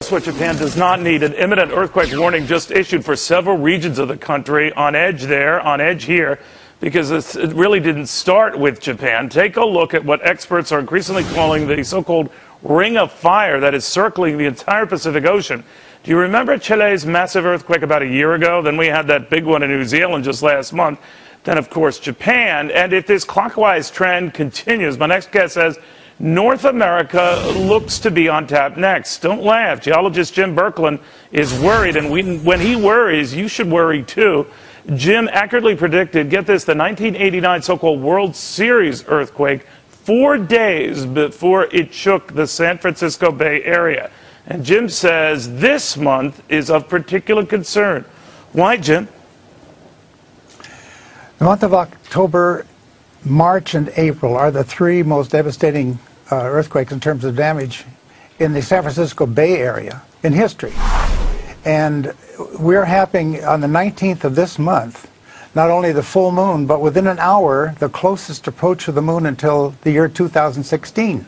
What Japan does not need. An imminent earthquake warning just issued for several regions of the country. On edge there, on edge here, because it really didn't start with Japan. Take a look at what experts are increasingly calling the so-called ring of fire that is circling the entire Pacific Ocean. Do you remember Chile's massive earthquake about a year ago? Then we had that big one in New Zealand just last month. Then, of course, Japan. And if this clockwise trend continues, my next guest says North America looks to be on tap next. Don't laugh. Geologist Jim Birkeland is worried, and when he worries, you should worry too. Jim accurately predicted, get this, the 1989 so-called World Series earthquake 4 days before it shook the San Francisco Bay Area. And Jim says this month is of particular concern. Why, Jim? The month of October, March, and April are the three most devastating earthquakes in terms of damage in the San Francisco Bay Area in history. And we're happening on the 19th of this month, not only the full moon, but within an hour, the closest approach to the moon until the year 2016.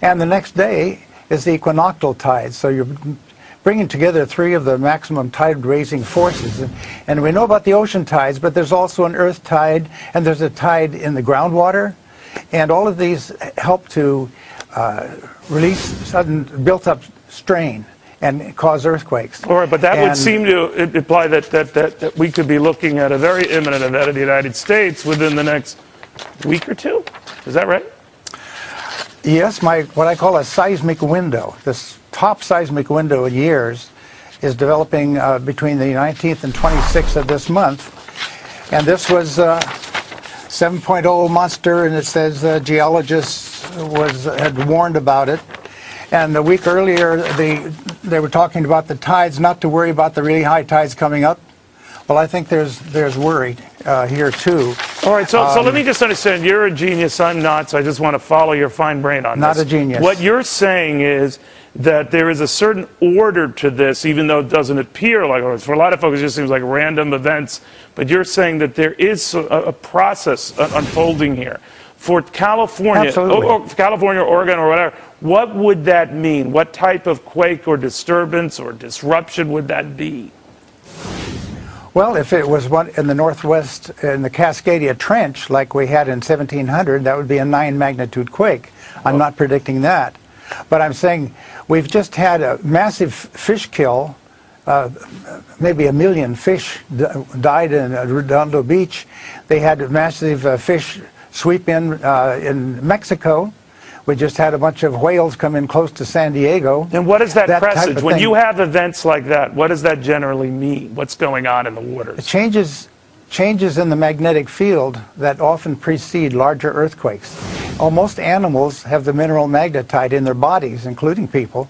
And the next day is the equinoctial tide. So you're bringing together three of the maximum tide-raising forces. And we know about the ocean tides, but there's also an earth tide, and there's a tide in the groundwater. And all of these help to release sudden built-up strain and cause earthquakes. All right, but that would seem to imply that we could be looking at a very imminent event in the United States within the next week or two. Is that right? Yes, what I call a seismic window. This top seismic window in years is developing between the 19th and 26th of this month. And this was 7.0 monster, and it says geologists had warned about it. And a week earlier, they were talking about the tides, not to worry about the really high tides coming up. Well, I think there's worry here too. All right, so let me just understand. You're a genius. I'm not, so I just want to follow your fine brain on this. Not a genius. What you're saying is that there is a certain order to this, even though it doesn't appear like it. For a lot of folks, it just seems like random events. But you're saying that there is a process unfolding here. For California, or California, Oregon, or whatever, what would that mean? What type of quake or disturbance or disruption would that be? Well, if it was one in the Northwest, in the Cascadia Trench, like we had in 1700, that would be a 9-magnitude quake. I'm not predicting that. But I'm saying we've just had a massive fish kill. Maybe 1 million fish died in Redondo Beach. They had massive fish sweep in Mexico. We just had a bunch of whales come in close to San Diego. And what is that presage? When you have events like that, what does that generally mean? What's going on in the waters? Changes in the magnetic field that often precede larger earthquakes. Most animals have the mineral magnetite in their bodies, including people,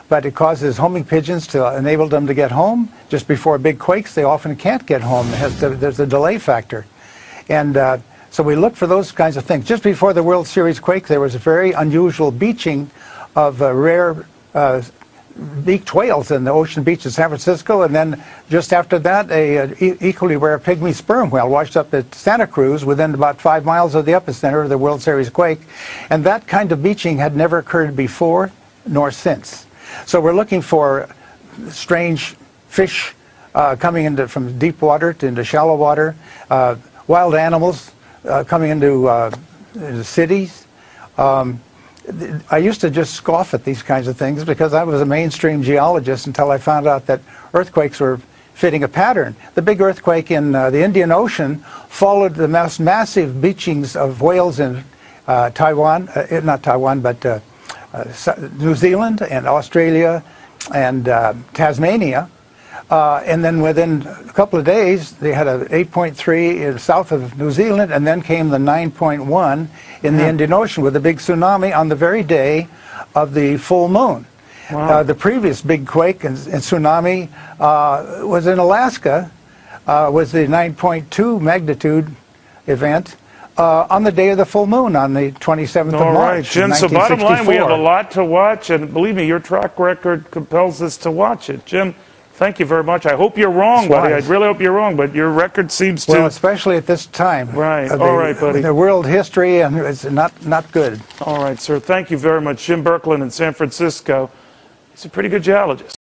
but it causes homing pigeons to enable them to get home. Just before big quakes, they often can't get home. There's a delay factor. And so we look for those kinds of things. Just before the World Series quake, there was a very unusual beaching of rare beaked whales in the ocean beach of San Francisco, and then just after that, a equally rare pygmy sperm whale washed up at Santa Cruz within about 5 miles of the epicenter of the World Series quake. And that kind of beaching had never occurred before nor since. So we're looking for strange fish coming from deep water into shallow water, wild animals coming into cities. I used to just scoff at these kinds of things because I was a mainstream geologist until I found out that earthquakes were fitting a pattern. The big earthquake in the Indian Ocean followed the most massive beachings of whales in Taiwan, not Taiwan, but New Zealand and Australia and Tasmania. And then within a couple of days, they had a 8.3 south of New Zealand, and then came the 9.1 in the Indian Ocean with a big tsunami on the very day of the full moon. Wow. The previous big quake and tsunami was in Alaska, was the 9.2 magnitude event on the day of the full moon, on the 27th of March. All right, Jim, so bottom line, we have a lot to watch, and believe me, your track record compels us to watch it. Jim, thank you very much. I hope you're wrong, buddy. I really hope you're wrong, but your record seems to... Well, especially at this time. Right. All right, buddy. The world history, and it's not good. All right, sir. Thank you very much. Jim Birkeland in San Francisco. He's a pretty good geologist.